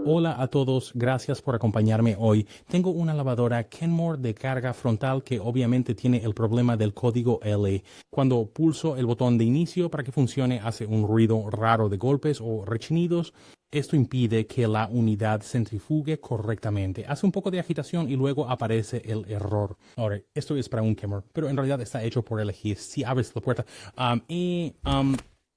Hola a todos, gracias por acompañarme hoy. Tengo una lavadora Kenmore de carga frontal que obviamente tiene el problema del código L. Cuando pulso el botón de inicio para que funcione hace un ruido raro de golpes o rechinidos. Esto impide que la unidad centrifugue correctamente. Hace un poco de agitación y luego aparece el error. Ahora, esto es para un Kenmore, pero en realidad está hecho por LG. Si abres la puerta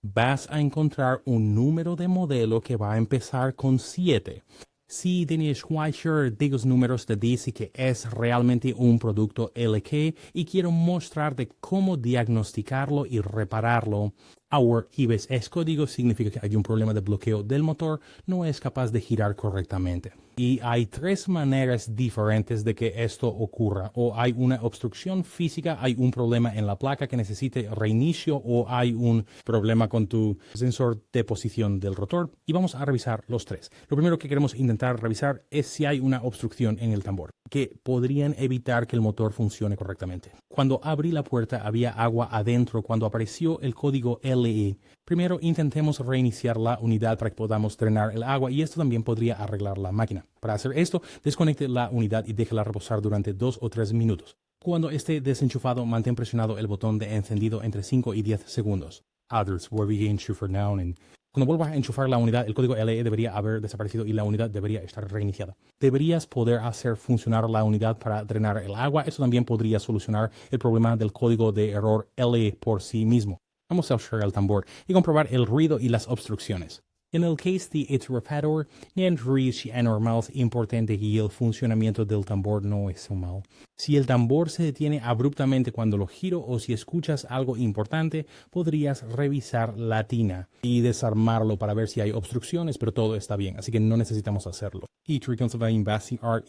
vas a encontrar un número de modelo que va a empezar con 7. Si Daniel Schweitzer de los números te dice que es realmente un producto LG y quiero mostrarte cómo diagnosticarlo y repararlo. Ahora, si ves ese código, significa que hay un problema de bloqueo del motor, no es capaz de girar correctamente. Y hay 3 maneras diferentes de que esto ocurra. O hay una obstrucción física, hay un problema en la placa que necesite reinicio o hay un problema con tu sensor de posición del rotor. Y vamos a revisar los 3. Lo primero que queremos intentar revisar es si hay una obstrucción en el tambor, que podrían evitar que el motor funcione correctamente. Cuando abrí la puerta había agua adentro cuando apareció el código LE. Primero intentemos reiniciar la unidad para que podamos drenar el agua y esto también podría arreglar la máquina. Para hacer esto, desconecte la unidad y déjela reposar durante 2 o 3 minutos. Cuando esté desenchufado, mantén presionado el botón de encendido entre 5 y 10 segundos. Cuando vuelvas a enchufar la unidad, el código LE debería haber desaparecido y la unidad debería estar reiniciada. Deberías poder hacer funcionar la unidad para drenar el agua. Eso también podría solucionar el problema del código de error LE por sí mismo. Vamos a usar el tambor y comprobar el ruido y las obstrucciones. En el caso de este reparador, ni el ruido es anormal, es importante que el funcionamiento del tambor no es mal. Si el tambor se detiene abruptamente cuando lo giro o si escuchas algo importante, podrías revisar la tina y desarmarlo para ver si hay obstrucciones, pero todo está bien, así que no necesitamos hacerlo. Y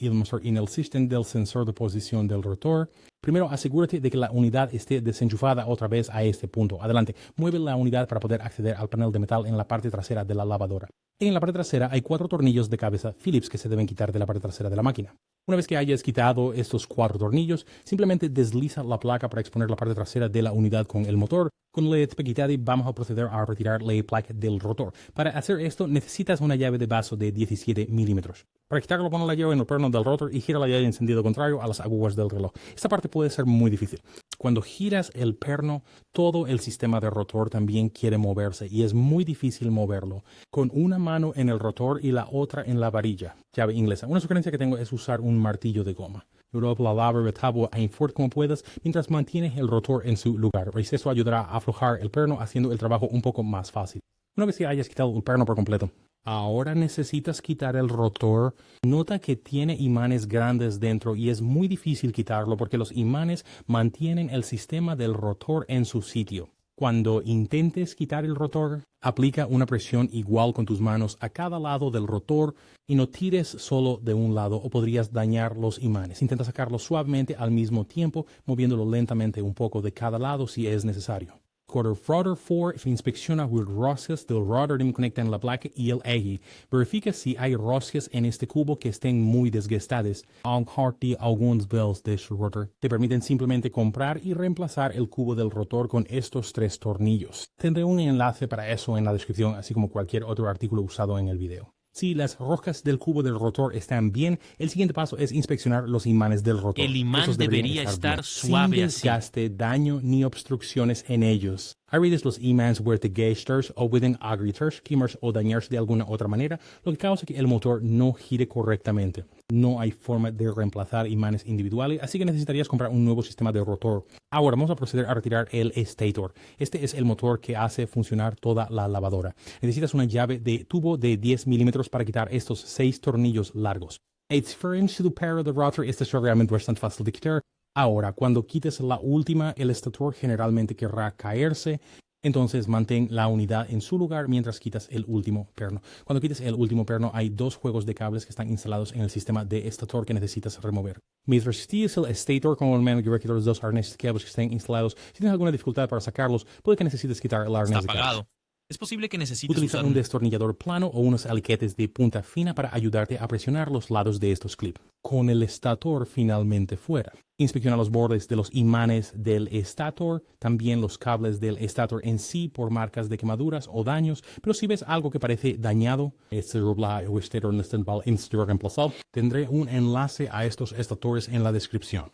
mostrar en el sistema del sensor de posición del rotor. Primero, asegúrate de que la unidad esté desenchufada otra vez a este punto. Adelante, mueve la unidad para poder acceder al panel de metal en la parte trasera de la lavadora. En la parte trasera hay 4 tornillos de cabeza Phillips que se deben quitar de la parte trasera de la máquina. Una vez que hayas quitado estos 4 tornillos, simplemente desliza la placa para exponer la parte trasera de la unidad con el motor. Con la etapa quitada vamos a proceder a retirar la placa del rotor. Para hacer esto necesitas una llave de vaso de 17 milímetros. Para quitarlo, pon la llave en el perno del rotor y gira la llave en sentido contrario a las agujas del reloj. Esta parte puede ser muy difícil. Cuando giras el perno, todo el sistema del rotor también quiere moverse y es muy difícil moverlo. Con una mano en el rotor y la otra en la varilla. Llave inglesa. Una sugerencia que tengo es usar un martillo de goma. La lavadora tan fuerte como puedas mientras mantienes el rotor en su lugar. Esto ayudará a aflojar el perno haciendo el trabajo un poco más fácil. Una vez que hayas quitado el perno por completo, ahora necesitas quitar el rotor. Nota que tiene imanes grandes dentro y es muy difícil quitarlo porque los imanes mantienen el sistema del rotor en su sitio. Cuando intentes quitar el rotor, aplica una presión igual con tus manos a cada lado del rotor y no tires solo de un lado o podrías dañar los imanes. Intenta sacarlo suavemente al mismo tiempo, moviéndolo lentamente un poco de cada lado si es necesario. Rotor 4 inspecciona las roscas del rotor que conectan la placa y el eje. Verifica si hay roscas en este cubo que estén muy desgastadas. Algunos bells de rotor te permiten simplemente comprar y reemplazar el cubo del rotor con estos 3 tornillos. Tendré un enlace para eso en la descripción, así como cualquier otro artículo usado en el video. Si las roscas del cubo del rotor están bien, el siguiente paso es inspeccionar los imanes del rotor. El imán debería estar suave sin desgaste, daño ni obstrucciones en ellos. A veces los imanes pueden gastarse o pueden agritarse, quemarse o dañarse de alguna otra manera, lo que causa que el motor no gire correctamente. No hay forma de reemplazar imanes individuales, así que necesitarías comprar un nuevo sistema de rotor. Ahora vamos a proceder a retirar el stator. Este es el motor que hace funcionar toda la lavadora. Necesitas una llave de tubo de 10 milímetros para quitar estos 6 tornillos largos. A diferencia del par de rotor, este es realmente bastante fácil de quitar. Ahora, cuando quites la última, el stator generalmente querrá caerse. Entonces mantén la unidad en su lugar mientras quitas el último perno. Cuando quites el último perno hay 2 juegos de cables que están instalados en el sistema de stator que necesitas remover. Mientras resistes el stator con el manual de quitar los 2 arneses de cables que estén instalados, si tienes alguna dificultad para sacarlos, puede que necesites quitar el arnés de cables. Es posible que necesites Utiliza usar un destornillador plano o unos alicates de punta fina para ayudarte a presionar los lados de estos clips. Con el estator finalmente fuera, inspecciona los bordes de los imanes del estator, también los cables del estator en sí por marcas de quemaduras o daños, pero si ves algo que parece dañado, tendré un enlace a estos estatores en la descripción.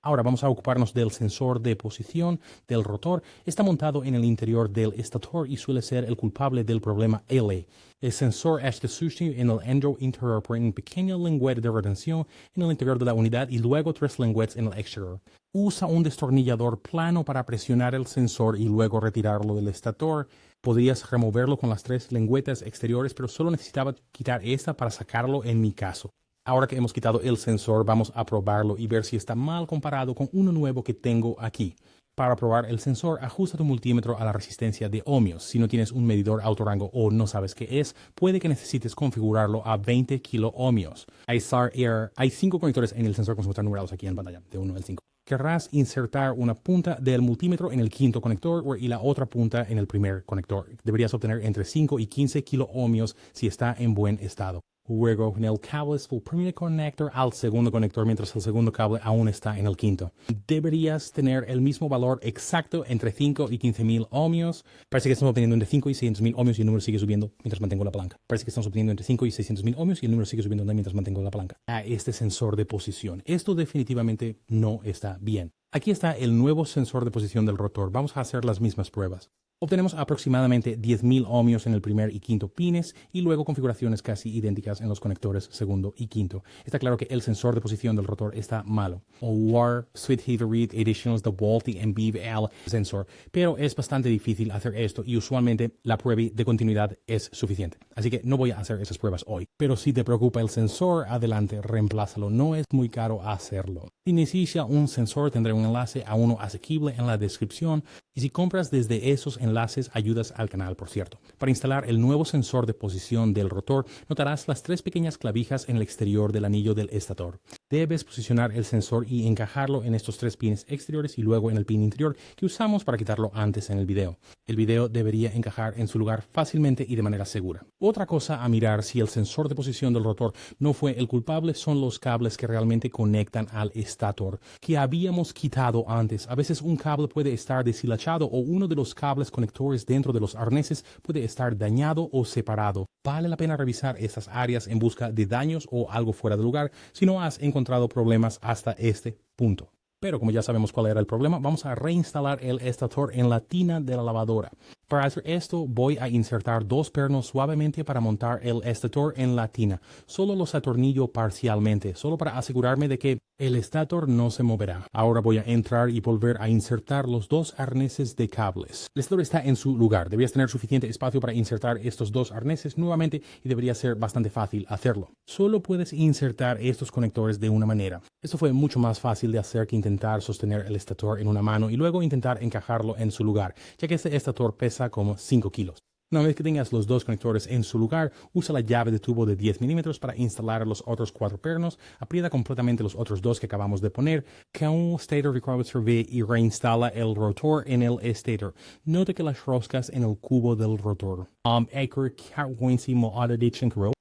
Ahora vamos a ocuparnos del sensor de posición del rotor. Está montado en el interior del estator y suele ser el culpable del problema L. El sensor está sushi en el endo interior por un pequeño lengüeta de retención en el interior de la unidad y luego 3 lengüetas en el exterior. Usa un destornillador plano para presionar el sensor y luego retirarlo del estator. Podrías removerlo con las 3 lengüetas exteriores, pero solo necesitaba quitar esta para sacarlo en mi caso. Ahora que hemos quitado el sensor, vamos a probarlo y ver si está mal comparado con uno nuevo que tengo aquí. Para probar el sensor, ajusta tu multímetro a la resistencia de ohmios. Si no tienes un medidor autorango o no sabes qué es, puede que necesites configurarlo a 20 kiloohmios. Hay 5 conectores en el sensor, como se muestran numerados aquí en pantalla, de 1 al 5. Querrás insertar una punta del multímetro en el quinto conector y la otra punta en el primer conector. Deberías obtener entre 5 y 15 kiloohmios si está en buen estado. Luego, en el cable el primer conector al segundo conector, mientras el segundo cable aún está en el quinto. Deberías tener el mismo valor exacto entre 5 y 15.000 ohmios. Parece que estamos obteniendo entre 5 y 600.000 ohmios y el número sigue subiendo mientras mantengo la palanca. Parece que estamos obteniendo entre 5 y 600.000 ohmios y el número sigue subiendo mientras mantengo la palanca. Este sensor de posición. Esto definitivamente no está bien. Aquí está el nuevo sensor de posición del rotor. Vamos a hacer las mismas pruebas. Obtenemos aproximadamente 10.000 ohmios en el primer y quinto pines y luego configuraciones casi idénticas en los conectores segundo y quinto. Está claro que el sensor de posición del rotor está malo. OR Sweet Heater Read Additionals the Volti and BVL sensor, pero es bastante difícil hacer esto y usualmente la prueba de continuidad es suficiente. Así que no voy a hacer esas pruebas hoy. Pero si te preocupa el sensor, adelante, reemplázalo. No es muy caro hacerlo. Si necesitas un sensor, tendré un enlace a uno asequible en la descripción. Y si compras desde esos enlaces, ayudas al canal, por cierto. Para instalar el nuevo sensor de posición del rotor, notarás las 3 pequeñas clavijas en el exterior del anillo del estator. Debes posicionar el sensor y encajarlo en estos 3 pines exteriores y luego en el pin interior que usamos para quitarlo antes en el video. El video debería encajar en su lugar fácilmente y de manera segura. Otra cosa a mirar si el sensor de posición del rotor no fue el culpable son los cables que realmente conectan al estator, que habíamos quitado antes. A veces un cable puede estar deshilachado o uno de los cables conectores dentro de los arneses puede estar dañado o separado. Vale la pena revisar estas áreas en busca de daños o algo fuera de lugar si no has encontrado problemas hasta este punto. Pero como ya sabemos cuál era el problema, vamos a reinstalar el estator en la tina de la lavadora. Para hacer esto, voy a insertar 2 pernos suavemente para montar el estator en la tina. Solo los atornillo parcialmente, solo para asegurarme de que el estator no se moverá. Ahora voy a entrar y volver a insertar los 2 arneses de cables. El estator está en su lugar. Deberías tener suficiente espacio para insertar estos 2 arneses nuevamente y debería ser bastante fácil hacerlo. Solo puedes insertar estos conectores de una manera. Esto fue mucho más fácil de hacer que intentar sostener el estator en una mano y luego intentar encajarlo en su lugar, ya que este estator pesa como 5 kilos. Una vez que tengas los 2 conectores en su lugar, usa la llave de tubo de 10 milímetros para instalar los otros 4 pernos, aprieta completamente los otros 2 que acabamos de poner, con Stator Requirement Survey y reinstala el rotor en el stator. Note que las roscas en el cubo del rotor.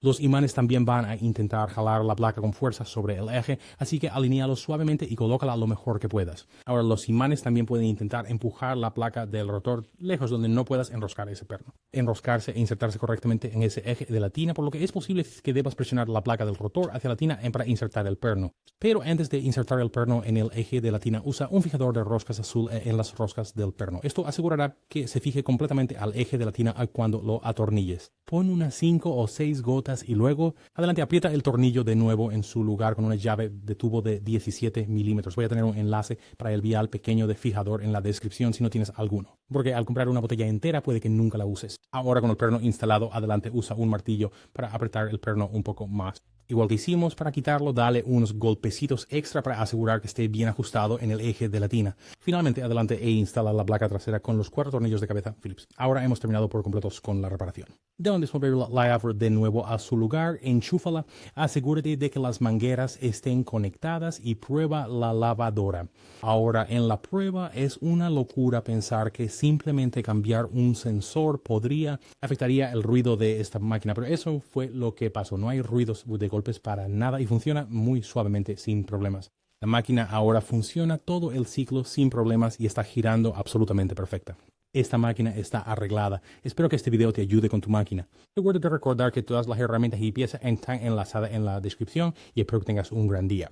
Los imanes también van a intentar jalar la placa con fuerza sobre el eje, así que alinealos suavemente y colócala lo mejor que puedas. Ahora los imanes también pueden intentar empujar la placa del rotor lejos donde no puedas enroscar ese perno. Enroscarse e insertarse correctamente en ese eje de la tina, por lo que es posible que debas presionar la placa del rotor hacia la tina para insertar el perno. Pero antes de insertar el perno en el eje de la tina, usa un fijador de roscas azul en las roscas del perno. Esto asegurará que se fije completamente al eje de la tina cuando lo atornilles. Pon unas 5 o 6 gotas y luego, adelante, aprieta el tornillo de nuevo en su lugar con una llave de tubo de 17 milímetros. Voy a tener un enlace para el vial pequeño de fijador en la descripción si no tienes alguno, porque al comprar una botella entera puede que nunca la uses. Ahora con el perno instalado, adelante, usa un martillo para apretar el perno un poco más. Igual que hicimos para quitarlo, dale unos golpecitos extra para asegurar que esté bien ajustado en el eje de la tina. Finalmente, adelante e instala la placa trasera con los 4 tornillos de cabeza Phillips. Ahora hemos terminado por completo con la reparación. Deben devolver la llave de nuevo a su lugar, enchúfala, asegúrate de que las mangueras estén conectadas y prueba la lavadora. Ahora, en la prueba es una locura pensar que simplemente cambiar un sensor podría afectaría el ruido de esta máquina, pero eso fue lo que pasó. No hay ruidos de golpes para nada y funciona muy suavemente sin problemas. La máquina ahora funciona todo el ciclo sin problemas y está girando absolutamente perfecta. Esta máquina está arreglada. Espero que este video te ayude con tu máquina. Recuerda recordar que todas las herramientas y piezas están enlazadas en la descripción y espero que tengas un gran día.